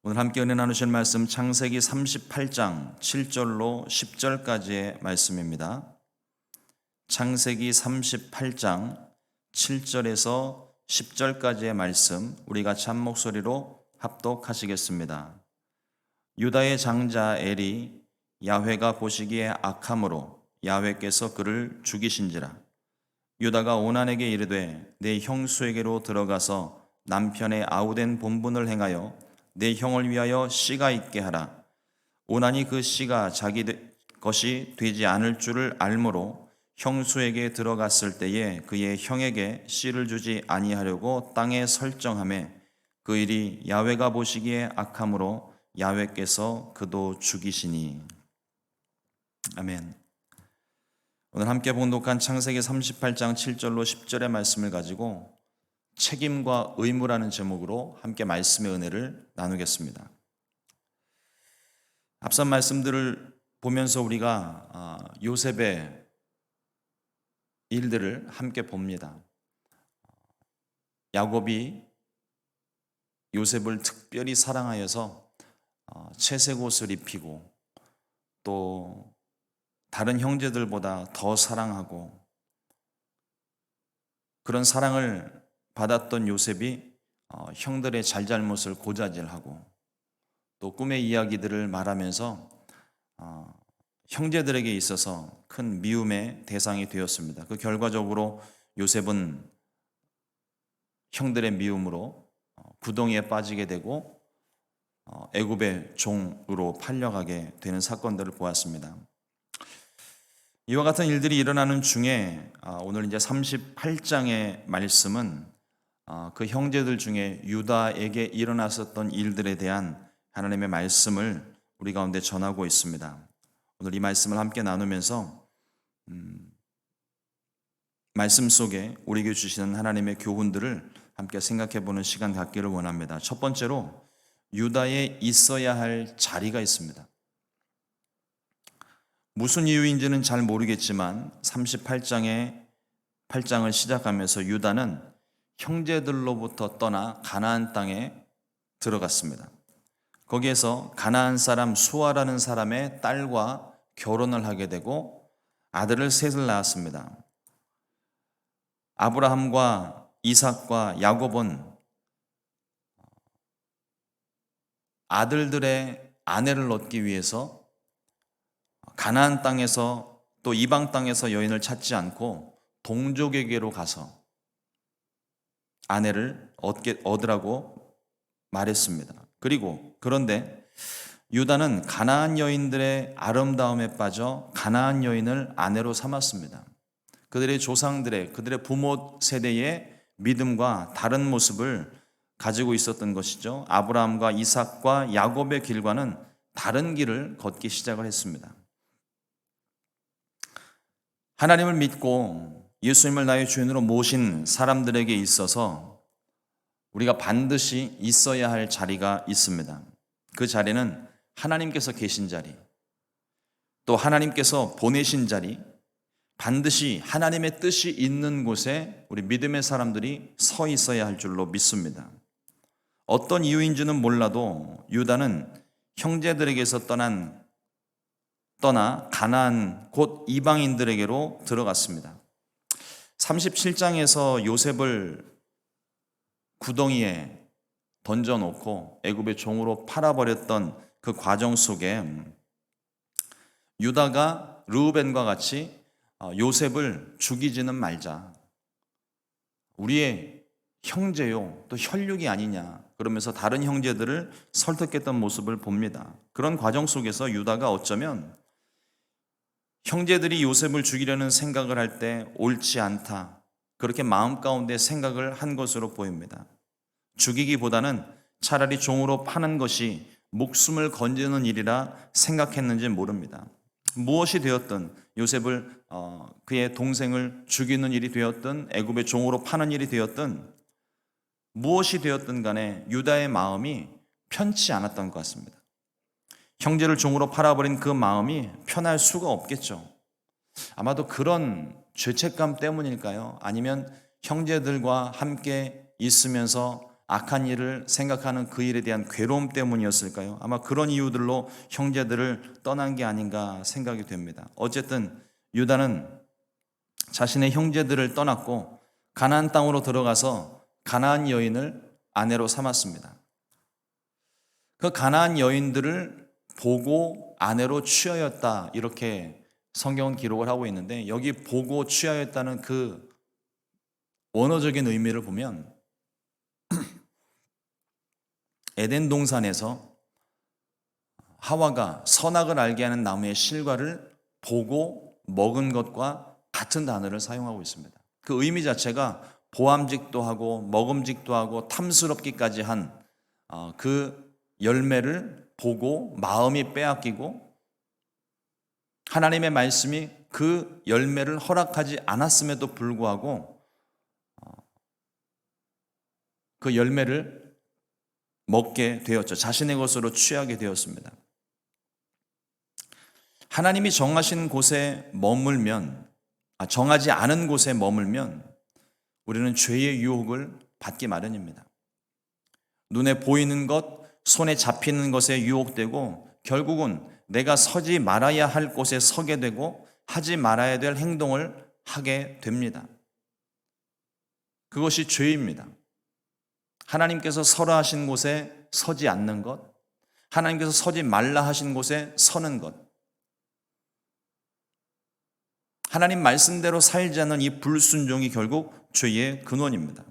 오늘 함께 은혜 나누실 말씀 창세기 38장 7절로 10절까지의 말씀입니다. 창세기 38장 7절에서 10절까지의 말씀 우리 같이 한 목소리로 합독하시겠습니다. 유다의 장자 엘이 야훼가 보시기에 악함으로 야훼께서 그를 죽이신지라. 유다가 오난에게 이르되 내 형수에게로 들어가서 남편의 아우된 본분을 행하여 내 형을 위하여 씨가 있게 하라. 오난이 그 씨가 자기 것이 되지 않을 줄을 알므로 형수에게 들어갔을 때에 그의 형에게 씨를 주지 아니하려고 땅에 설정하매 그 일이 야훼가 보시기에 악함으로 야훼께서 그도 죽이시니. 아멘. 오늘 함께 봉독한 창세기 38장 7절로 10절의 말씀을 가지고 책임과 의무라는 제목으로 함께 말씀의 은혜를 나누겠습니다. 앞선 말씀들을 보면서 우리가 요셉의 일들을 함께 봅니다. 야곱이 요셉을 특별히 사랑하여서 채색 옷을 입히고 또 다른 형제들보다 더 사랑하고 그런 사랑을 받았던 요셉이 형들의 잘잘못을 고자질하고 또 꿈의 이야기들을 말하면서 형제들에게 있어서 큰 미움의 대상이 되었습니다. 그 결과적으로 요셉은 형들의 미움으로 구덩이에 빠지게 되고 애굽의 종으로 팔려가게 되는 사건들을 보았습니다. 이와 같은 일들이 일어나는 중에 오늘 이제 38장의 말씀은 그 형제들 중에 유다에게 일어났었던 일들에 대한 하나님의 말씀을 우리 가운데 전하고 있습니다. 오늘 이 말씀을 함께 나누면서 말씀 속에 우리에게 주시는 하나님의 교훈들을 함께 생각해 보는 시간 갖기를 원합니다. 첫 번째로 유다에 있어야 할 자리가 있습니다. 무슨 이유인지는 잘 모르겠지만 38장을 시작하면서 유다는 형제들로부터 떠나 가나안 땅에 들어갔습니다. 거기에서 가나안 사람 수아라는 사람의 딸과 결혼을 하게 되고 아들을 셋을 낳았습니다. 아브라함과 이삭과 야곱은 아들들의 아내를 얻기 위해서 가나안 땅에서 또 이방 땅에서 여인을 찾지 않고 동족에게로 가서 아내를 얻으라고 말했습니다. 그런데 유다는 가나안 여인들의 아름다움에 빠져 가나안 여인을 아내로 삼았습니다. 그들의 그들의 부모 세대의 믿음과 다른 모습을 가지고 있었던 것이죠. 아브라함과 이삭과 야곱의 길과는 다른 길을 걷기 시작을 했습니다. 하나님을 믿고 예수님을 나의 주인으로 모신 사람들에게 있어서 우리가 반드시 있어야 할 자리가 있습니다. 그 자리는 하나님께서 계신 자리, 또 하나님께서 보내신 자리, 반드시 하나님의 뜻이 있는 곳에 우리 믿음의 사람들이 서 있어야 할 줄로 믿습니다. 어떤 이유인지는 몰라도 유다는 형제들에게서 떠나 가나안 곧 이방인들에게로 들어갔습니다. 37장에서 요셉을 구덩이에 던져놓고 애굽의 종으로 팔아버렸던 그 과정 속에 유다가 르우벤과 같이 요셉을 죽이지는 말자, 우리의 형제요 또 혈육이 아니냐 그러면서 다른 형제들을 설득했던 모습을 봅니다. 그런 과정 속에서 유다가 어쩌면 형제들이 요셉을 죽이려는 생각을 할 때 옳지 않다, 그렇게 마음 가운데 생각을 한 것으로 보입니다. 죽이기보다는 차라리 종으로 파는 것이 목숨을 건지는 일이라 생각했는지 모릅니다. 무엇이 되었든 요셉을 그의 동생을 죽이는 일이 되었든 애굽의 종으로 파는 일이 되었든 무엇이 되었든 간에 유다의 마음이 편치 않았던 것 같습니다. 형제를 종으로 팔아버린 그 마음이 편할 수가 없겠죠. 아마도 그런 죄책감 때문일까요? 아니면 형제들과 함께 있으면서 악한 일을 생각하는 그 일에 대한 괴로움 때문이었을까요? 아마 그런 이유들로 형제들을 떠난 게 아닌가 생각이 됩니다. 어쨌든 유다는 자신의 형제들을 떠났고 가나안 땅으로 들어가서 가나안 여인을 아내로 삼았습니다. 그 가나안 여인들을 보고 아내로 취하였다, 이렇게 성경은 기록을 하고 있는데, 여기 보고 취하였다는 그 원어적인 의미를 보면 에덴 동산에서 하와가 선악을 알게 하는 나무의 실과를 보고 먹은 것과 같은 단어를 사용하고 있습니다. 그 의미 자체가 보암직도 하고 먹음직도 하고 탐스럽기까지 한 그 열매를 보고 마음이 빼앗기고, 하나님의 말씀이 그 열매를 허락하지 않았음에도 불구하고 그 열매를 먹게 되었죠. 자신의 것으로 취하게 되었습니다. 하나님이 정하신 곳에 머물면, 정하지 않은 곳에 머물면 우리는 죄의 유혹을 받기 마련입니다. 눈에 보이는 것, 손에 잡히는 것에 유혹되고 결국은 내가 서지 말아야 할 곳에 서게 되고 하지 말아야 될 행동을 하게 됩니다. 그것이 죄입니다. 하나님께서 서라 하신 곳에 서지 않는 것, 하나님께서 서지 말라 하신 곳에 서는 것, 하나님 말씀대로 살지 않는 이 불순종이 결국 죄의 근원입니다.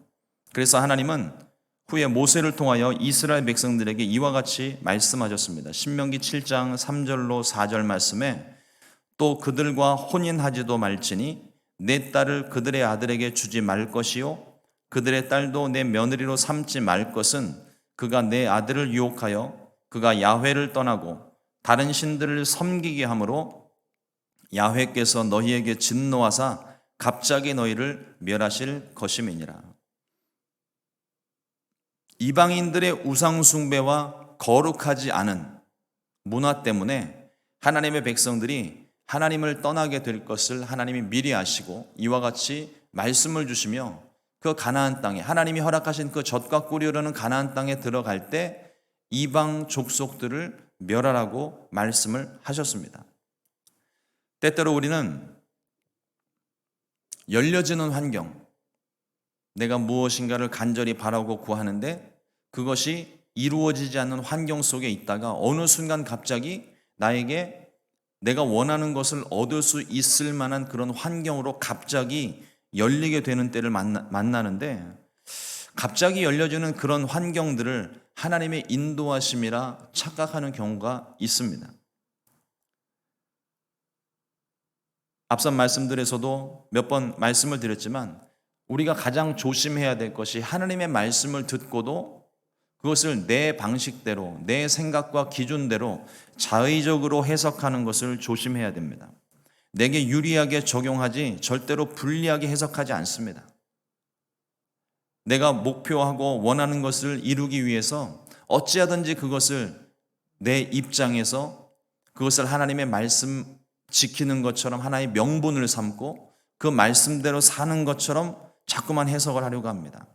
그래서 하나님은 후에 모세를 통하여 이스라엘 백성들에게 이와 같이 말씀하셨습니다. 신명기 7장 3절로 4절 말씀에 또 그들과 혼인하지도 말지니 내 딸을 그들의 아들에게 주지 말 것이요 그들의 딸도 내 며느리로 삼지 말 것은 그가 내 아들을 유혹하여 그가 야훼를 떠나고 다른 신들을 섬기게 하므로 야훼께서 너희에게 진노하사 갑자기 너희를 멸하실 것임이니라. 이방인들의 우상 숭배와 거룩하지 않은 문화 때문에 하나님의 백성들이 하나님을 떠나게 될 것을 하나님이 미리 아시고 이와 같이 말씀을 주시며 그 가나안 땅에, 하나님이 허락하신 그 젖과 꿀이 흐르는 가나안 땅에 들어갈 때 이방 족속들을 멸하라고 말씀을 하셨습니다. 때때로 우리는 열려지는 환경, 내가 무엇인가를 간절히 바라고 구하는데 그것이 이루어지지 않는 환경 속에 있다가 어느 순간 갑자기 나에게 내가 원하는 것을 얻을 수 있을 만한 그런 환경으로 갑자기 열리게 되는 때를 만나는데, 갑자기 열려지는 그런 환경들을 하나님의 인도하심이라 착각하는 경우가 있습니다. 앞선 말씀들에서도 몇 번 말씀을 드렸지만 우리가 가장 조심해야 될 것이 하나님의 말씀을 듣고도 그것을 내 방식대로, 내 생각과 기준대로 자의적으로 해석하는 것을 조심해야 됩니다. 내게 유리하게 적용하지 절대로 불리하게 해석하지 않습니다. 내가 목표하고 원하는 것을 이루기 위해서 어찌하든지 그것을 내 입장에서 그것을 하나님의 말씀 지키는 것처럼 하나의 명분을 삼고 그 말씀대로 사는 것처럼 자꾸만 해석을 하려고 합니다.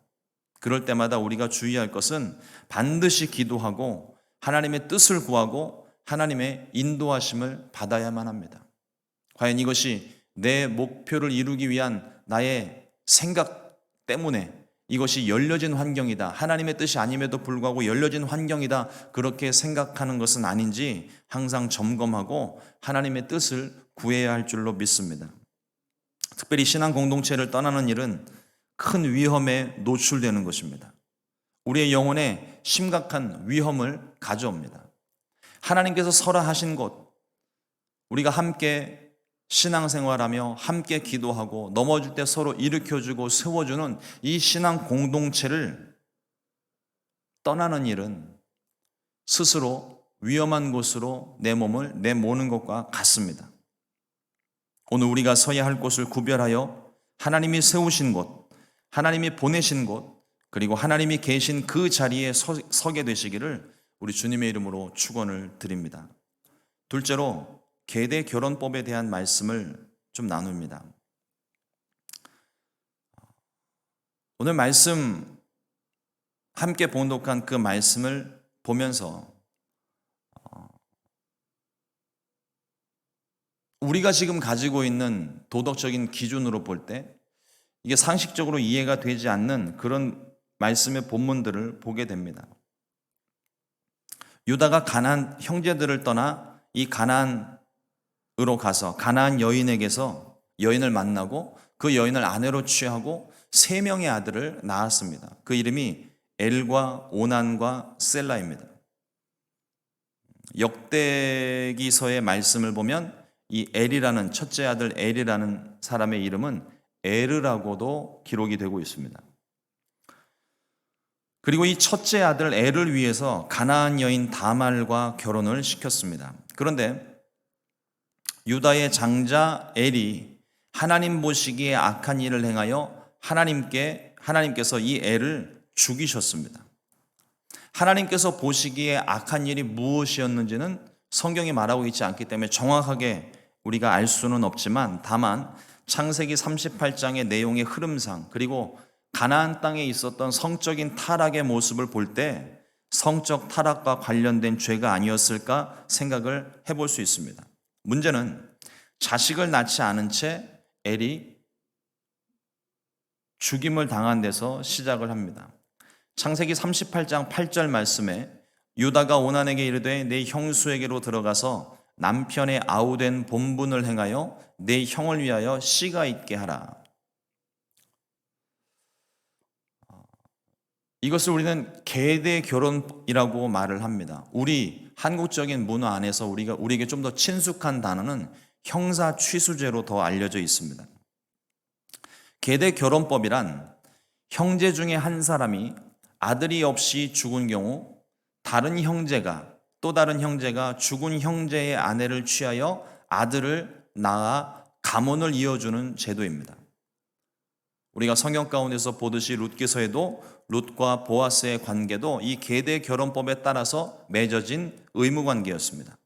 그럴 때마다 우리가 주의할 것은 반드시 기도하고 하나님의 뜻을 구하고 하나님의 인도하심을 받아야만 합니다. 과연 이것이 내 목표를 이루기 위한 나의 생각 때문에 이것이 열려진 환경이다, 하나님의 뜻이 아님에도 불구하고 열려진 환경이다, 그렇게 생각하는 것은 아닌지 항상 점검하고 하나님의 뜻을 구해야 할 줄로 믿습니다. 특별히 신앙 공동체를 떠나는 일은 큰 위험에 노출되는 것입니다. 우리의 영혼에 심각한 위험을 가져옵니다. 하나님께서 서라 하신 곳, 우리가 함께 신앙생활하며 함께 기도하고 넘어질 때 서로 일으켜주고 세워주는 이 신앙 공동체를 떠나는 일은 스스로 위험한 곳으로 내 몸을 내모는 것과 같습니다. 오늘 우리가 서야 할 곳을 구별하여 하나님이 세우신 곳, 하나님이 보내신 곳, 그리고 하나님이 계신 그 자리에 서게 되시기를 우리 주님의 이름으로 축원을 드립니다. 둘째로 계대 결혼법에 대한 말씀을 좀 나눕니다. 오늘 말씀 함께 봉독한 그 말씀을 보면서 우리가 지금 가지고 있는 도덕적인 기준으로 볼 때 이게 상식적으로 이해가 되지 않는 그런 말씀의 본문들을 보게 됩니다. 유다가 가나안 형제들을 떠나 이 가나안으로 가서 가나안 여인에게서 여인을 만나고 그 여인을 아내로 취하고 3명의 아들을 낳았습니다. 그 이름이 엘과 오난과 셀라입니다. 역대기서의 말씀을 보면 이 엘이라는 첫째 아들 엘이라는 사람의 이름은 에르라고도 기록이 되고 있습니다. 그리고 이 첫째 아들 엘을 위해서 가나안 여인 다말과 결혼을 시켰습니다. 그런데 유다의 장자 엘이 하나님 보시기에 악한 일을 행하여 하나님께서 이 엘을 죽이셨습니다. 하나님께서 보시기에 악한 일이 무엇이었는지는 성경이 말하고 있지 않기 때문에 정확하게 우리가 알 수는 없지만 다만 창세기 38장의 내용의 흐름상 그리고 가나안 땅에 있었던 성적인 타락의 모습을 볼 때 성적 타락과 관련된 죄가 아니었을까 생각을 해볼 수 있습니다. 문제는 자식을 낳지 않은 채 엘이 죽임을 당한 데서 시작을 합니다. 창세기 38장 8절 말씀에 유다가 오난에게 이르되 내 형수에게로 들어가서 남편의 아우된 본분을 행하여 내 형을 위하여 씨가 있게 하라. 이것을 우리는 계대 결혼이라고 말을 합니다. 우리 한국적인 문화 안에서 우리에게 좀 더 친숙한 단어는 형사 취수제로 더 알려져 있습니다. 계대 결혼법이란 형제 중에 한 사람이 아들이 없이 죽은 경우 또 다른 형제가 죽은 형제의 아내를 취하여 아들을 낳아 가문을 이어주는 제도입니다. 우리가 성경 가운데서 보듯이 룻기서에도 룻과 보아스의 관계도 이 계대 결혼법에 따라서 맺어진 의무 관계였습니다.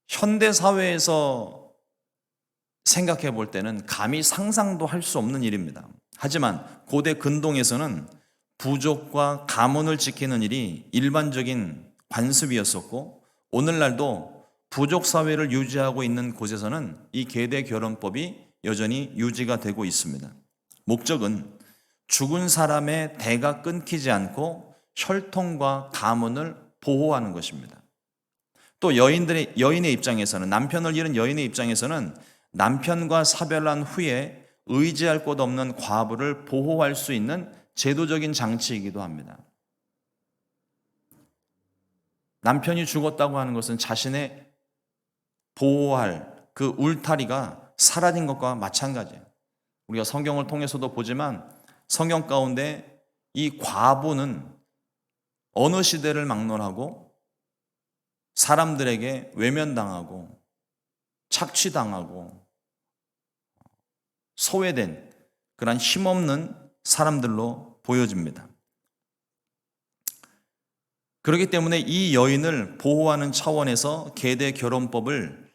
현대 사회에서 생각해 볼 때는 감히 상상도 할 수 없는 일입니다. 하지만 고대 근동에서는 부족과 가문을 지키는 일이 일반적인 관습이었었고 오늘날도 부족 사회를 유지하고 있는 곳에서는 이 계대 결혼법이 여전히 유지가 되고 있습니다. 목적은 죽은 사람의 대가 끊기지 않고 혈통과 가문을 보호하는 것입니다. 또 여인의 입장에서는 남편을 잃은 여인의 입장에서는 남편과 사별한 후에 의지할 곳 없는 과부를 보호할 수 있는 제도적인 장치이기도 합니다. 남편이 죽었다고 하는 것은 자신의 보호할 그 울타리가 사라진 것과 마찬가지예요. 우리가 성경을 통해서도 보지만 성경 가운데 이 과부는 어느 시대를 막론하고 사람들에게 외면당하고 착취당하고 소외된 그런 힘없는 사람들로 보여집니다. 그렇기 때문에 이 여인을 보호하는 차원에서 계대 결혼법을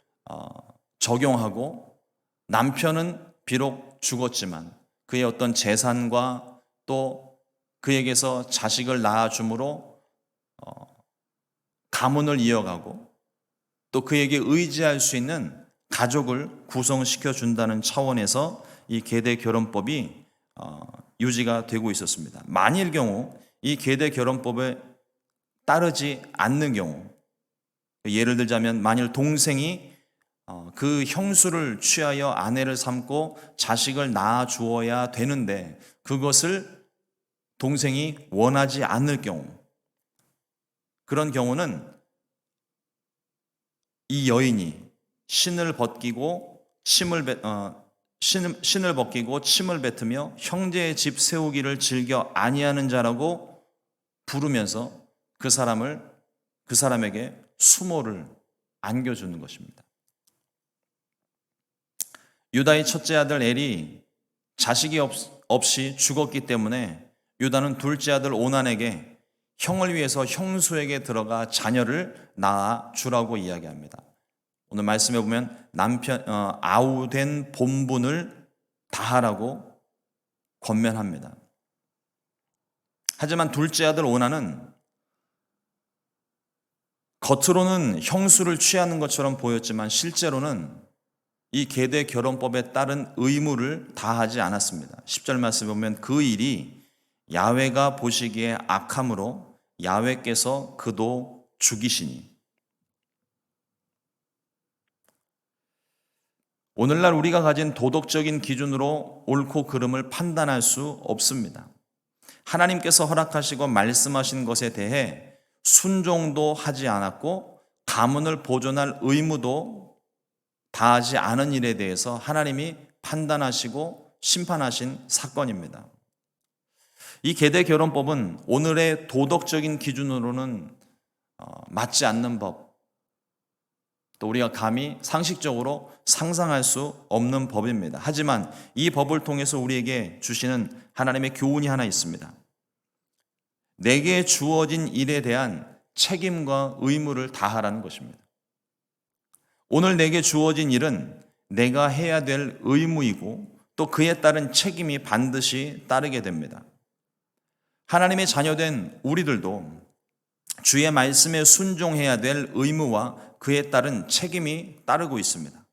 적용하고 남편은 비록 죽었지만 그의 어떤 재산과 또 그에게서 자식을 낳아줌으로 가문을 이어가고 또 그에게 의지할 수 있는 가족을 구성시켜 준다는 차원에서 이 계대 결혼법이 유지가 되고 있었습니다. 만일 경우 이 계대 결혼법에 따르지 않는 경우, 예를 들자면 만일 동생이 그 형수를 취하여 아내를 삼고 자식을 낳아 주어야 되는데 그것을 동생이 원하지 않을 경우, 그런 경우는 이 여인이 신을 벗기고 침을 뱉으며 형제의 집 세우기를 즐겨 아니하는 자라고 부르면서 그 사람에게 수모를 안겨주는 것입니다. 유다의 첫째 아들 엘이 자식이 없이 죽었기 때문에 유다는 둘째 아들 오난에게 형을 위해서 형수에게 들어가 자녀를 낳아 주라고 이야기합니다. 오늘 말씀에 보면 아우된 본분을 다하라고 권면합니다. 하지만 둘째 아들 오나는 겉으로는 형수를 취하는 것처럼 보였지만 실제로는 이 계대 결혼법에 따른 의무를 다하지 않았습니다. 10절 말씀 보면 그 일이 야훼가 보시기에 악함으로 야훼께서 그도 죽이시니. 오늘날 우리가 가진 도덕적인 기준으로 옳고 그름을 판단할 수 없습니다. 하나님께서 허락하시고 말씀하신 것에 대해 순종도 하지 않았고 가문을 보존할 의무도 다하지 않은 일에 대해서 하나님이 판단하시고 심판하신 사건입니다. 이 계대 결혼법은 오늘의 도덕적인 기준으로는 맞지 않는 법, 또 우리가 감히 상식적으로 상상할 수 없는 법입니다. 하지만 이 법을 통해서 우리에게 주시는 하나님의 교훈이 하나 있습니다. 내게 주어진 일에 대한 책임과 의무를 다하라는 것입니다. 오늘 내게 주어진 일은 내가 해야 될 의무이고 또 그에 따른 책임이 반드시 따르게 됩니다. 하나님의 자녀된 우리들도 주의 말씀에 순종해야 될 의무와 그에 따른 책임이 따르고 있습니다.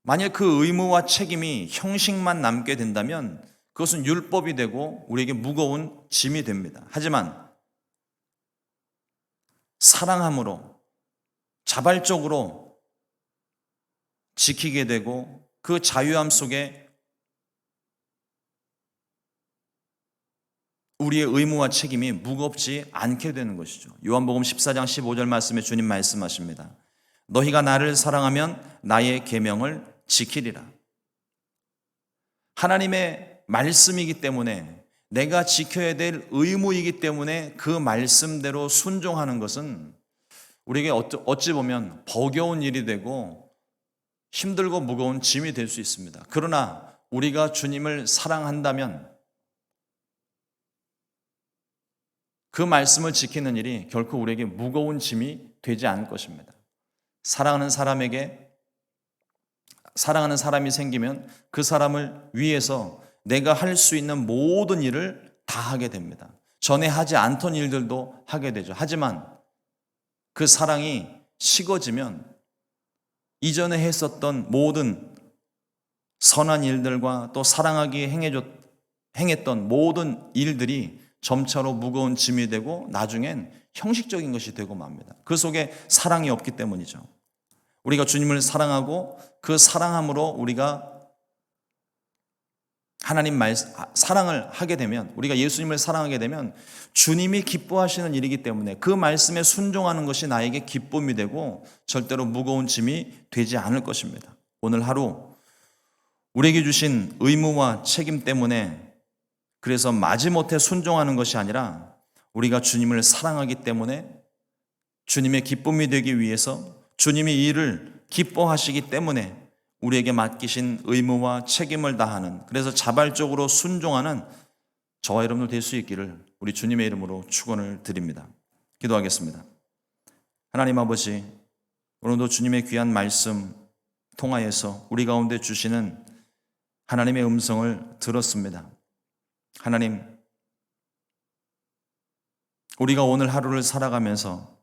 만약 그 의무와 책임이 형식만 남게 된다면 그것은 율법이 되고 우리에게 무거운 짐이 됩니다. 하지만 사랑함으로 자발적으로 지키게 되고 그 자유함 속에 우리의 의무와 책임이 무겁지 않게 되는 것이죠. 요한복음 14장 15절 말씀에 주님 말씀하십니다. 너희가 나를 사랑하면 나의 계명을 지키리라. 하나님의 말씀이기 때문에 내가 지켜야 될 의무이기 때문에 그 말씀대로 순종하는 것은 우리에게 어찌 보면 버거운 일이 되고 힘들고 무거운 짐이 될 수 있습니다. 그러나 우리가 주님을 사랑한다면 그 말씀을 지키는 일이 결코 우리에게 무거운 짐이 되지 않을 것입니다. 사랑하는 사람이 생기면 그 사람을 위해서 내가 할 수 있는 모든 일을 다 하게 됩니다. 전에 하지 않던 일들도 하게 되죠. 하지만 그 사랑이 식어지면 이전에 했었던 모든 선한 일들과 또 사랑하기에 행했던 모든 일들이 점차로 무거운 짐이 되고 나중엔 형식적인 것이 되고 맙니다. 그 속에 사랑이 없기 때문이죠. 우리가 주님을 사랑하고 그 사랑함으로 우리가 하나님 사랑을 하게 되면, 우리가 예수님을 사랑하게 되면 주님이 기뻐하시는 일이기 때문에 그 말씀에 순종하는 것이 나에게 기쁨이 되고 절대로 무거운 짐이 되지 않을 것입니다. 오늘 하루 우리에게 주신 의무와 책임 때문에 그래서 마지못해 순종하는 것이 아니라 우리가 주님을 사랑하기 때문에 주님의 기쁨이 되기 위해서 주님이 이 일을 기뻐하시기 때문에 우리에게 맡기신 의무와 책임을 다하는, 그래서 자발적으로 순종하는 저와 여러분들 될 수 있기를 우리 주님의 이름으로 축원을 드립니다. 기도하겠습니다. 하나님 아버지, 오늘도 주님의 귀한 말씀 통하여서 우리 가운데 주시는 하나님의 음성을 들었습니다. 하나님, 우리가 오늘 하루를 살아가면서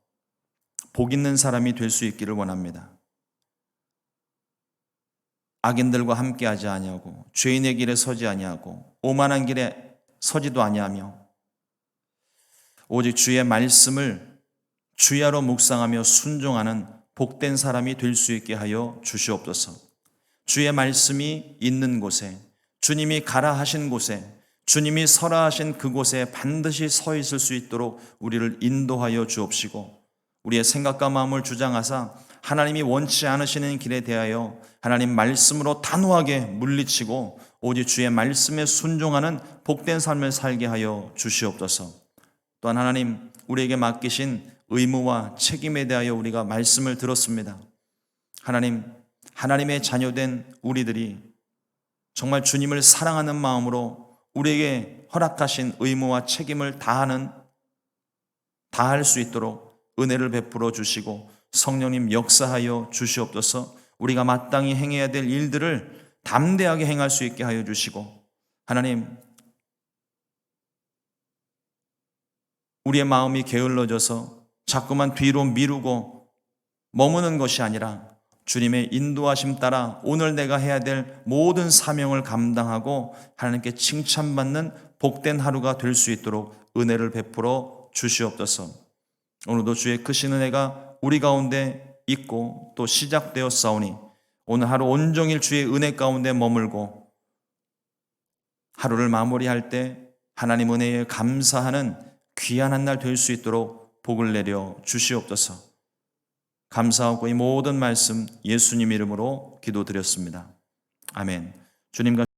복 있는 사람이 될 수 있기를 원합니다. 악인들과 함께하지 아니하고 죄인의 길에 서지 아니하고 오만한 길에 서지도 아니하며 오직 주의 말씀을 주야로 묵상하며 순종하는 복된 사람이 될 수 있게 하여 주시옵소서. 주의 말씀이 있는 곳에, 주님이 가라 하신 곳에, 주님이 서라 하신 그곳에 반드시 서 있을 수 있도록 우리를 인도하여 주옵시고, 우리의 생각과 마음을 주장하사 하나님이 원치 않으시는 길에 대하여 하나님 말씀으로 단호하게 물리치고 오직 주의 말씀에 순종하는 복된 삶을 살게 하여 주시옵소서. 또한 하나님, 우리에게 맡기신 의무와 책임에 대하여 우리가 말씀을 들었습니다. 하나님, 하나님의 자녀된 우리들이 정말 주님을 사랑하는 마음으로 우리에게 허락하신 의무와 책임을 다할 수 있도록 은혜를 베풀어 주시고 성령님 역사하여 주시옵소서. 우리가 마땅히 행해야 될 일들을 담대하게 행할 수 있게 하여 주시고, 하나님, 우리의 마음이 게을러져서 자꾸만 뒤로 미루고 머무는 것이 아니라 주님의 인도하심 따라 오늘 내가 해야 될 모든 사명을 감당하고 하나님께 칭찬받는 복된 하루가 될 수 있도록 은혜를 베풀어 주시옵소서. 오늘도 주의 크신 은혜가 우리 가운데 있고 또 시작되었사오니 오늘 하루 온종일 주의 은혜 가운데 머물고 하루를 마무리할 때 하나님 은혜에 감사하는 귀한 한 날 될 수 있도록 복을 내려 주시옵소서. 감사하고 이 모든 말씀 예수님 이름으로 기도드렸습니다. 아멘. 주님과